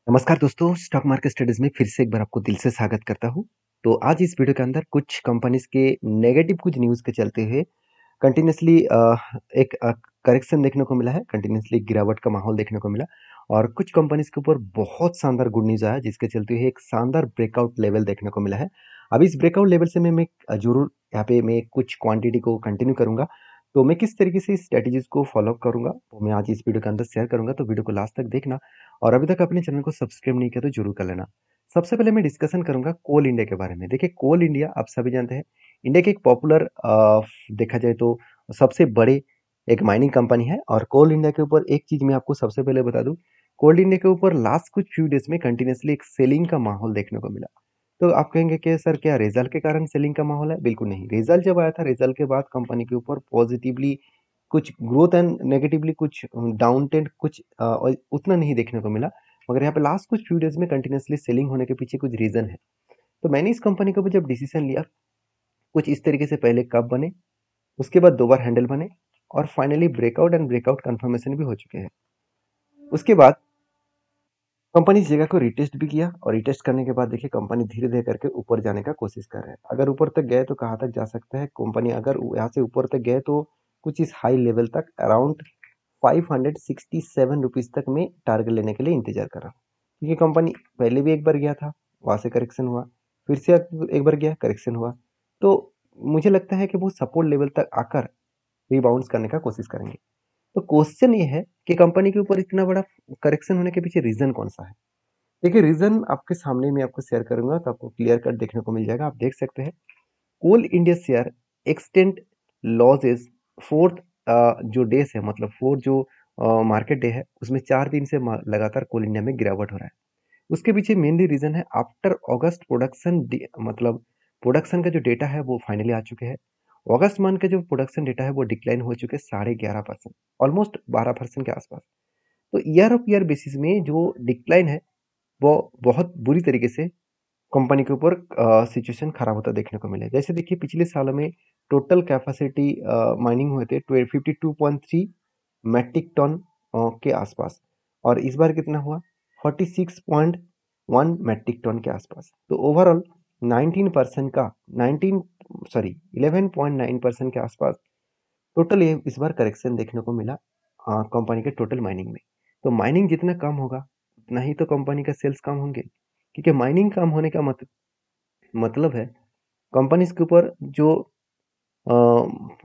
नमस्कार दोस्तों, stock market studies में फिर से एक बार आपको दिल से स्वागत करता हूँ। तो आज इस वीडियो के अंदर कुछ कंपनीज के नेगेटिव कुछ न्यूज़ के चलते हुए कंटिन्यूअसली एक करेक्शन देखने को मिला है, कंटिन्यूअसली गिरावट का माहौल देखने को मिला और कुछ कंपनीज के ऊपर बहुत शानदार गुड न्यूज़ आया जिसके चलते हुए एक शानदार ब्रेकआउट लेवल देखने को मिला है। अब इस ब्रेकआउट लेवल से मैं ज़रूर यहाँ पे मैं कुछ क्वांटिटी को कंटिन्यू करूँगा। तो मैं किस तरीके से इस स्ट्रैटेजीज को फॉलो करूँगा, वो मैं आज इस वीडियो के अंदर शेयर करूँगा, तो वीडियो को लास्ट तक देखना और अभी तक अपने चैनल को सब्सक्राइब नहीं किया तो जरूर कर लेना। सबसे पहले मैं डिस्कशन करूंगा कोल इंडिया के बारे में। देखिए कोल इंडिया आप सभी जानते हैं, इंडिया के एक पॉपुलर देखा जाए तो सबसे बड़े एक माइनिंग कंपनी है और कोल इंडिया के ऊपर एक चीज मैं आपको सबसे पहले बता दूं, कोल इंडिया के ऊपर लास्ट कुछ फ्यू डेज में कंटिन्यूसली एक सेलिंग का माहौल देखने को मिला। तो आप कहेंगे कि सर क्या रिजल्ट के कारण सेलिंग का माहौल है? बिल्कुल नहीं। रिजल्ट जब आया था, रिजल्ट के बाद कंपनी के ऊपर पॉजिटिवली कुछ ग्रोथ एंड नेगेटिवली कुछ डाउन ट्रेंड कुछ उतना नहीं देखने को मिला। मगर यहाँ पे लास्ट कुछ फ्यू डेज में कंटिन्यूसली सेलिंग होने के पीछे कुछ रीजन है। तो मैंने इस कंपनी के ऊपर जब डिसीजन लिया, कुछ इस तरीके से पहले कप बने, उसके बाद दो बार हैंडल बने और finally breakout and breakout confirmation भी हो चुके हैं। उसके बाद कंपनी इस जगह को रिटेस्ट भी किया और रिटेस्ट करने के बाद देखिए कंपनी धीरे धीरे करके ऊपर जाने का कोशिश कर रहा है। अगर ऊपर तक गए तो कहाँ तक जा सकता है कंपनी? अगर यहाँ से ऊपर तक गए तो कुछ इस हाई लेवल तक अराउंड 567 रुपीज तक में टारगेट लेने के लिए इंतजार कर रहा हूँ, क्योंकि कंपनी पहले भी एक बार गया था, वहां से करेक्शन हुआ, फिर से एक बार गया, करेक्शन हुआ। तो मुझे लगता है कि वो सपोर्ट लेवल तक आकर रिबाउंड करने का कोशिश करेंगे। तो क्वेश्चन ये है कि कंपनी के ऊपर इतना बड़ा करेक्शन होने के पीछे रीजन कौन सा है? देखिए रीजन आपके सामने मैं आपको शेयर करूंगा तो आपको क्लियर कट देखने को मिल जाएगा। आप देख सकते हैं Coal India share extend losses fourth जो डेज है, मतलब फोर्थ जो मार्केट डे है उसमें 4 दिन से लगातार कोल इंडिया में गिरावट हो रहा है। उसके पीछे मेनली रीजन है आफ्टर अगस्त प्रोडक्शन, मतलब प्रोडक्शन का जो डेटा है वो फाइनली आ चुके हैं। अगस्त मंथ का जो प्रोडक्शन डेटा है वो डिक्लाइन हो चुके हैं 11.5%, ऑलमोस्ट 12% के आसपास। तो ईयर ऑफ ईयर बेसिस में जो डिक्लाइन है वो बहुत बुरी तरीके से कंपनी के ऊपर सिचुएशन खराब होता देखने को मिला है। जैसे देखिए पिछले सालों में टोटल कैपेसिटी माइनिंग हुए थे 52.3 मैट्रिक टन के आसपास और इस बार कितना हुआ 46.1 मैट्रिक टन के आसपास। तो ओवरऑल 19% का 19 सॉरी 11.9% के आसपास टोटल ये इस बार करेक्शन देखने को मिला कंपनी के टोटल माइनिंग में। तो माइनिंग जितना कम होगा उतना ही तो कंपनी का सेल्स कम होंगे, क्योंकि माइनिंग कम होने का मतलब है कंपनीज के ऊपर जो अ,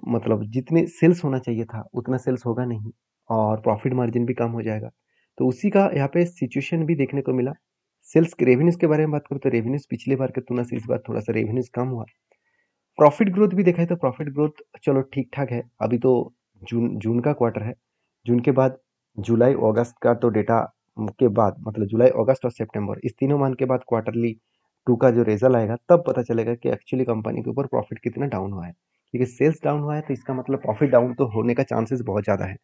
मतलब जितने सेल्स होना चाहिए था उतना सेल्स होगा नहीं और प्रॉफिट मार्जिन भी कम हो जाएगा। तो उसी का यहाँ पे सिचुएशन भी देखने को मिला। सेल्स के रेवेन्यूज के बारे में बात करूँ तो रेवेन्यूज पिछले बार की तुलना से इस बार थोड़ा सा रेवेन्यूज कम हुआ। प्रॉफिट ग्रोथ भी देखा है तो प्रॉफिट ग्रोथ चलो ठीक ठाक है। अभी तो जून जून का क्वार्टर है, जून के बाद जुलाई अगस्त का तो डेटा के बाद, मतलब जुलाई अगस्त और सितंबर इस तीनों मंथ के बाद क्वार्टरली टू का जो रिजल्ट आएगा तब पता चलेगा कि एक्चुअली कंपनी के ऊपर प्रॉफिट कितना डाउन हुआ है। क्योंकि सेल्स डाउन हुआ है तो इसका मतलब प्रॉफिट डाउन तो होने का चांसेस बहुत ज़्यादा है।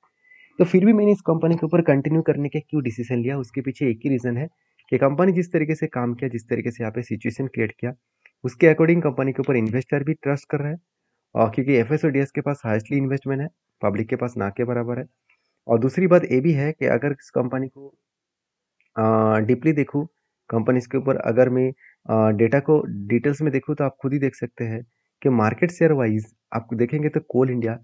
तो फिर भी मैंने इस कंपनी के ऊपर कंटिन्यू करने के क्यों डिसीजन लिया, उसके पीछे एक ही रीज़न है कि कंपनी जिस तरीके से काम किया, जिस तरीके से यहाँ पे सिचुएशन क्रिएट किया, उसके अकॉर्डिंग कंपनी के ऊपर इन्वेस्टर भी ट्रस्ट कर रहा है। और क्योंकि एफएस और डीएस के पास हाईएस्टली इन्वेस्टमेंट है, पब्लिक के पास ना के बराबर है। और दूसरी बात ये भी है कि अगर इस कंपनी को डीपली देखूँ, कंपनीज के ऊपर अगर मैं डेटा को डिटेल्स में देखूँ तो आप खुद ही देख सकते हैं कि मार्केट शेयर वाइज आप देखेंगे तो कोल इंडिया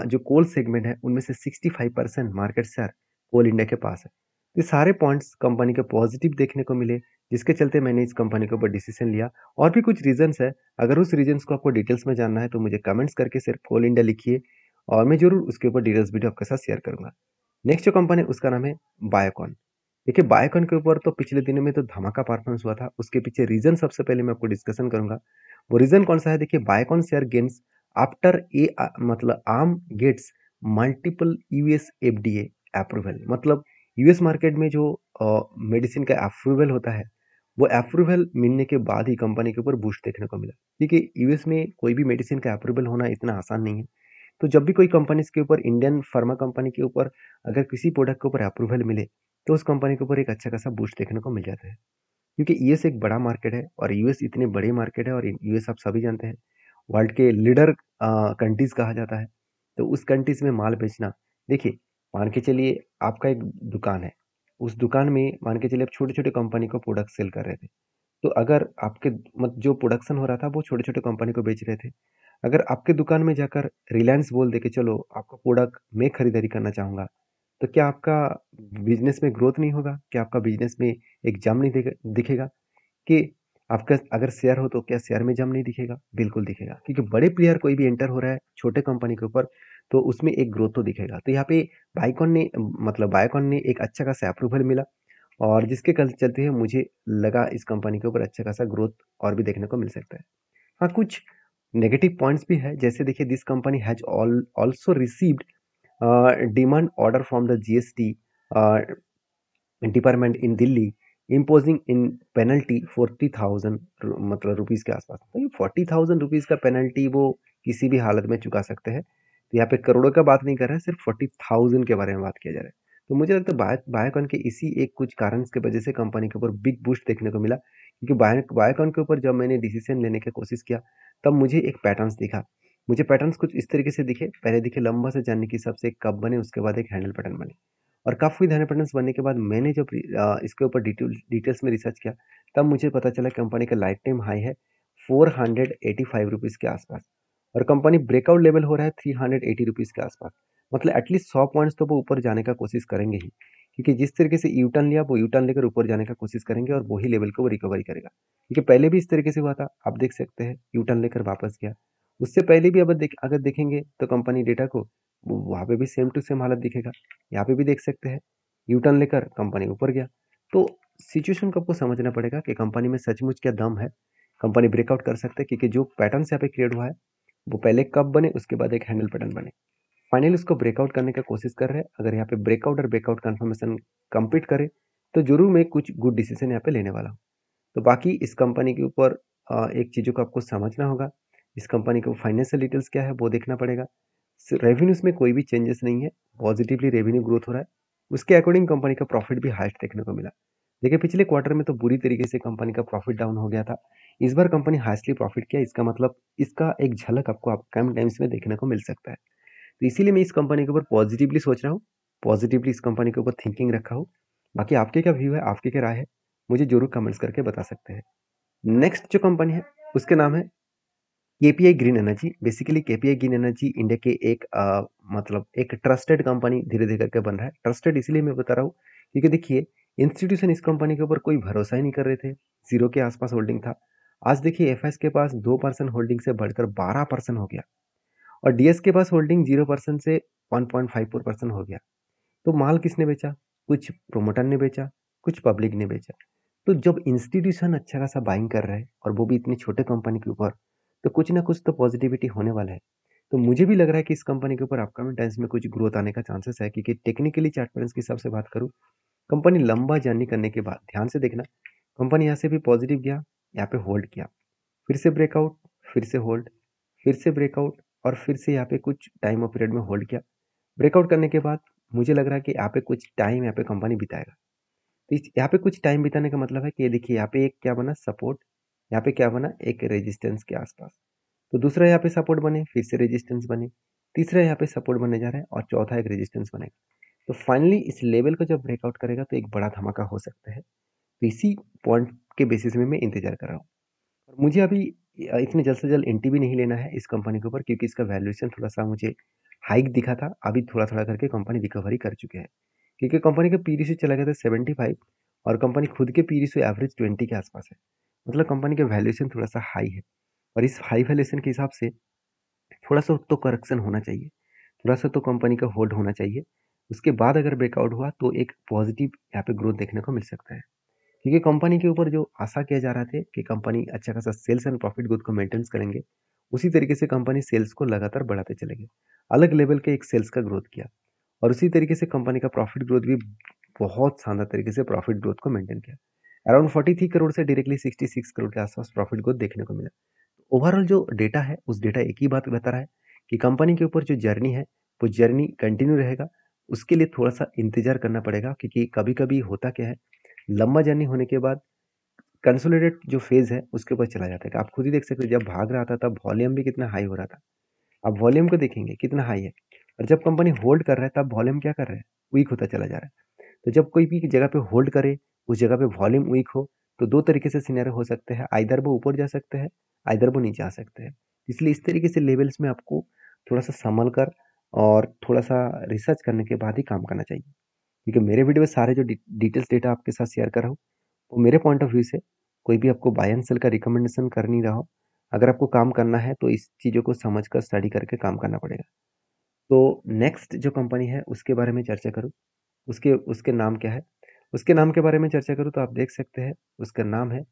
जो कोल सेगमेंट है उनमें से 65% मार्केट शेयर कोल इंडिया के पास है। ये सारे पॉइंट्स कंपनी के पॉजिटिव देखने को मिले, जिसके चलते मैंने इस कंपनी के ऊपर डिसीजन लिया। और भी कुछ रीजंस है, अगर उस रीजंस को आपको डिटेल्स में जानना है तो मुझे कमेंट्स करके सिर्फ कोल इंडिया लिखिए और मैं जरूर उसके ऊपर डिटेल्स वीडियो आपके साथ शेयर करूंगा। नेक्स्ट जो कंपनी उसका नाम है बायोकॉन। देखिए बायोकॉन के ऊपर तो पिछले दिनों में तो धमाका परफॉर्मेंस हुआ था, उसके पीछे रीजन सबसे पहले मैं आपको डिस्कशन करूंगा। वो रीजन कौन सा है? देखिए Biocon share gains after a मतलब arm gets multiple US FDA approval. मतलब यूएस मार्केट में जो मेडिसिन का अप्रूवल होता है वो अप्रूवल मिलने के बाद ही कंपनी के ऊपर बूस्ट देखने को मिला, क्योंकि यूएस में कोई भी मेडिसिन का अप्रूवल होना इतना आसान नहीं है। तो जब भी कोई कंपनी के ऊपर, इंडियन फार्मा कंपनी के ऊपर अगर किसी प्रोडक्ट के ऊपर अप्रूवल मिले तो उस कंपनी के ऊपर एक अच्छा खासा बूस्ट देखने को मिल जाता है। क्योंकि यूएस एक बड़ा मार्केट है और यूएस इतने बड़े मार्केट है और यूएस आप सभी जानते हैं वर्ल्ड के लीडर कंट्रीज कहा जाता है। तो उस कंट्रीज में माल बेचना, देखिए मान के चलिए आपका एक दुकान है, उस दुकान में मान के चलिए आप छोटे-छोटे कंपनी को प्रोडक्ट सेल कर रहे थे। तो अगर आपके जो प्रोडक्शन हो रहा था वो छोटे-छोटे कंपनी को बेच रहे थे। अगर आपके दुकान में जाकर रिलायंस बोल दे कि चलो आपका प्रोडक्ट मैं खरीदारी करना चाहूँगा, तो क्या आपका बिज़नेस में ग्रोथ नहीं होगा? क्या आपका बिज़नेस में एक जम नहीं दिखेगा? कि आपका अगर शेयर हो तो क्या शेयर में जम नहीं दिखेगा? बिल्कुल दिखेगा, क्योंकि बड़े प्लेयर कोई भी एंटर हो रहा है छोटे कंपनी के ऊपर, तो उसमें एक ग्रोथ तो दिखेगा। तो यहाँ पे बायोकॉन ने एक अच्छा खासा अप्रूवल मिला, और जिसके चलते हुए मुझे लगा इस कंपनी के ऊपर अच्छा खासा ग्रोथ और भी देखने को मिल सकता है। हाँ, कुछ नेगेटिव पॉइंट्स भी है, जैसे देखिए this company has also received demand order from the GST department in Delhi, imposing in penalty 40,000 मतलब रुपीज़ के आसपास। तो ये 40,000 रुपीज़ का पेनल्टी वो किसी भी हालत में चुका सकते हैं। तो यहाँ पे करोड़ों का बात नहीं कर रहा है, सिर्फ 40,000 के बारे में बात किया जा रहा है। तो मुझे लगता है बायोकॉन के इसी एक कुछ कारण की वजह से कंपनी के ऊपर बिग बूस्ट देखने को मिला, क्योंकि बायोकॉन के ऊपर जब मैंने डिसीजन लेने की कोशिश किया, तब मुझे एक पैटर्न्स दिखा। मुझे पैटर्न्स कुछ इस तरीके से दिखे, पहले दिखे लंबा से जानने के हिसाब से एक कप बने, उसके बाद एक हैंडल पैटर्न बने, और काफ़ी ध्यान पैटर्न्स बनने के बाद मैंने जब इसके ऊपर डिटेल्स में रिसर्च किया, तब मुझे पता चला कंपनी का लाइफ टाइम हाई है 485 रुपीज़ के आसपास, और कंपनी ब्रेकआउट लेवल हो रहा है 380 रुपीज़ के आसपास। मतलब एटलीस्ट 100 पॉइंट्स तो वो ऊपर जाने का कोशिश करेंगे ही, क्योंकि जिस तरीके से यू टर्न लिया वो यू टर्न लेकर ऊपर जाने का कोशिश करेंगे, और वही लेवल को वो रिकवरी करेगा, क्योंकि पहले भी इस तरीके से हुआ था, आप देख सकते हैं यू टर्न लेकर वापस गया। उससे पहले भी अगर देखेंगे तो कंपनी डेटा को, वहाँ पे भी सेम टू सेम हालत दिखेगा। यहाँ पे भी देख सकते हैं यू टर्न लेकर कंपनी ऊपर गया। तो सिचुएशन को आपको समझना पड़ेगा कि कंपनी में सचमुच क्या दम है, कंपनी ब्रेकआउट कर सकते हैं, क्योंकि जो पैटर्न्स यहाँ पे क्रिएट हुआ है वो पहले कप बने, उसके बाद एक हैंडल पैटर्न बने, फाइनली उसको ब्रेकआउट करने का कोशिश कर रहे हैं। अगर यहाँ पे ब्रेकआउट और ब्रेकआउट कंफर्मेशन कंप्लीट करे, तो जरूर मैं कुछ गुड डिसीजन यहाँ पे लेने वाला हूँ। तो बाकी इस कंपनी के ऊपर एक चीज़ों को आपको समझना होगा, इस कंपनी को फाइनेंशियल डिटेल्स क्या है वो देखना पड़ेगा। रेवेन्यूज में कोई भी चेंजेस नहीं है, पॉजिटिवली रेवेन्यू ग्रोथ हो रहा है, उसके अकॉर्डिंग कंपनी का प्रॉफिट भी हाइस्ट देखने को मिला। देखिए पिछले क्वार्टर में तो बुरी तरीके से कंपनी का प्रॉफिट डाउन हो गया था, इस बार कंपनी हाइस्टली प्रॉफिट किया, इसका मतलब इसका एक झलक आपको कम टाइम्स में देखने को मिल सकता है। तो इसीलिए मैं इस कंपनी के ऊपर पॉजिटिवली सोच रहा हूँ, पॉजिटिवली इस कंपनी के ऊपर थिंकिंग रखा हूँ। बाकी आपके क्या व्यू है, आपकी क्या राय है, मुझे जरूर कमेंट्स करके बता सकते हैं। नेक्स्ट जो कंपनी है उसके नाम है KPI green energy. Basically KPI green energy India के एक एक ट्रस्टेड कंपनी धीरे धीरे करके बन रहा है। ट्रस्टेड इसलिए मैं बता रहा हूँ क्योंकि देखिए इंस्टीट्यूशन इस कंपनी के ऊपर कोई भरोसा ही नहीं कर रहे थे, जीरो के आसपास होल्डिंग था। आज देखिए एफएस के पास 2% होल्डिंग से बढ़कर 12% हो गया, और डीएस के पास होल्डिंग 0% से 1.54% हो गया। तो माल किसने बेचा? कुछ प्रोमोटर ने बेचा, कुछ पब्लिक ने बेचा। तो जब इंस्टीट्यूशन अच्छा खासा बाइंग कर रहा है, और वो भी इतनी छोटे कंपनी के ऊपर, तो कुछ ना कुछ तो पॉजिटिविटी होने वाला है। तो मुझे भी लग रहा है कि इस कंपनी के ऊपर अपकमिंग टाइम्स में कुछ ग्रोथ आने का चांसेस है, क्योंकि टेक्निकली चार्ट पैटर्न्स के हिसाब से बात करूँ, कंपनी लंबा जर्नी करने के बाद ध्यान से देखना, कंपनी यहाँ से भी पॉजिटिव गया, यहाँ पे होल्ड किया, फिर से ब्रेकआउट, फिर से होल्ड, फिर से ब्रेकआउट, और फिर से यहाँ पे कुछ टाइम और पीरियड में होल्ड किया। ब्रेकआउट करने के बाद मुझे लग रहा है कि यहाँ पे कुछ टाइम यहाँ पे कंपनी बिताएगा। तो यहाँ पे कुछ टाइम बिताने का मतलब है कि ये देखिए यहाँ पे एक क्या बना सपोर्ट, यहाँ पे क्या बना एक रेजिस्टेंस के आसपास, तो दूसरा यहाँ पे सपोर्ट बने, फिर से रेजिस्टेंस बने, तीसरा यहाँ पे सपोर्ट बनने जा रहा है, और चौथा एक रेजिस्टेंस बनेगा। तो फाइनली इस लेवल को जब ब्रेकआउट करेगा तो एक बड़ा धमाका हो सकता है। तो इसी पॉइंट के बेसिस में मैं इंतजार कर रहा हूँ, और मुझे अभी इतने जल्द से जल्द एंट्री भी नहीं लेना है इस कंपनी के ऊपर, क्योंकि इसका वैल्यूएशन थोड़ा सा मुझे हाइक दिखा था। अभी थोड़ा थोड़ा करके कंपनी रिकवरी कर चुके हैं, क्योंकि कंपनी का पी रेशियो चला गया था 75, और कंपनी खुद के पी रेशियो एवरेज 20 के आसपास है। मतलब कंपनी का वैल्यूएशन थोड़ा सा हाई है, और इस हाई वैल्यूएशन के हिसाब से थोड़ा सा तो करेक्शन होना चाहिए, थोड़ा सा तो कंपनी का होल्ड होना चाहिए। उसके बाद अगर ब्रेकआउट हुआ तो एक पॉजिटिव यहाँ पे ग्रोथ देखने को मिल सकता है, क्योंकि कंपनी के ऊपर जो आशा किया जा रहा था कि कंपनी अच्छा खासा सेल्स एंड प्रॉफिट ग्रोथ को मेंटेन करेंगे, उसी तरीके से कंपनी सेल्स को लगातार बढ़ाते चलेंगे, अलग लेवल के एक सेल्स का ग्रोथ किया, और उसी तरीके से कंपनी का प्रॉफिट ग्रोथ भी बहुत शानदार तरीके से प्रॉफिट ग्रोथ को मेंटेन किया। अराउंड 43 करोड़ से डायरेक्टली 66 करोड़ के आसपास प्रॉफिट ग्रोथ देखने को मिला। ओवरऑल जो डेटा है उस डेटा एक ही बात बता रहा है कि कंपनी के ऊपर जो जर्नी है वो जर्नी कंटिन्यू रहेगा। उसके लिए थोड़ा सा इंतजार करना पड़ेगा, क्योंकि कभी कभी होता क्या है, लंबा जर्नी होने के बाद कंसोलिडेट जो फेज है उसके ऊपर चला जाता है। आप खुद ही देख सकते हो, जब भाग रहा था तब वॉल्यूम भी कितना हाई हो रहा था, आप वॉल्यूम को देखेंगे कितना हाई है, और जब कंपनी होल्ड कर रहा है तब वॉल्यूम क्या कर रहा है, वीक होता चला जा रहा है। तो जब कोई भी जगह पे होल्ड करे, उस जगह पे वॉल्यूम वीक हो, तो दो तरीके से सिनेरियो हो सकते हैं, आइदर वो ऊपर जा सकते हैं, आइदर वो नीचे आ सकते हैं। इसलिए इस तरीके से लेवल्स में आपको थोड़ा सा संभल कर और थोड़ा सा रिसर्च करने के बाद ही काम करना चाहिए, क्योंकि मेरे वीडियो में सारे जो डिटेल्स डेटा आपके साथ शेयर कर रहा हूँ वो मेरे पॉइंट ऑफ व्यू से, कोई भी आपको बाय एंड सेल का रिकमेंडेशन कर नहीं रहा हो। अगर आपको काम करना है तो इस चीज़ों को समझ कर स्टडी करके काम करना पड़ेगा। तो नेक्स्ट जो कंपनी है उसके बारे में चर्चा करूँ, उसके उसके नाम क्या है? उसके नाम के बारे में चर्चा करूँ तो आप देख सकते हैं, उसका नाम है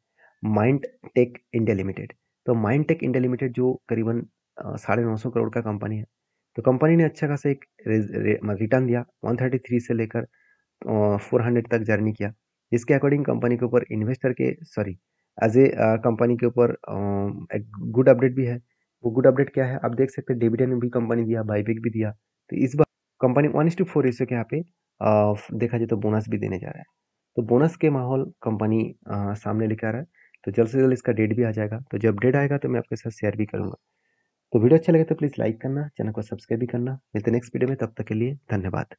माइंड टेक इंडिया लिमिटेड। तो माइंड टेक इंडिया लिमिटेड जो करीबन 950 करोड़ का कंपनी है। तो कंपनी ने अच्छा खासा एक रिटर्न दिया, 133 से लेकर 400 तक जर्नी किया। इसके अकॉर्डिंग कंपनी के ऊपर इन्वेस्टर के सॉरी एज ए कंपनी के ऊपर एक गुड अपडेट भी है। वो गुड अपडेट क्या है, आप देख सकते हैं डिविडेंड भी कंपनी दिया, बाईबैक भी दिया। तो इस बार कंपनी 1:4 रेशियो के यहाँ पे देखा जाए तो बोनस भी देने जा रहा है। तो बोनस के माहौल कंपनी सामने लेके आ रहा है। तो जल्द से जल्द इसका डेट भी आ जाएगा, तो जब डेट आएगा तो मैं आपके साथ शेयर भी करूंगा। तो वीडियो अच्छा लगे तो प्लीज़ लाइक करना, चैनल को सब्सक्राइब भी करना। मिलते हैं नेक्स्ट वीडियो में, तब तक के लिए धन्यवाद।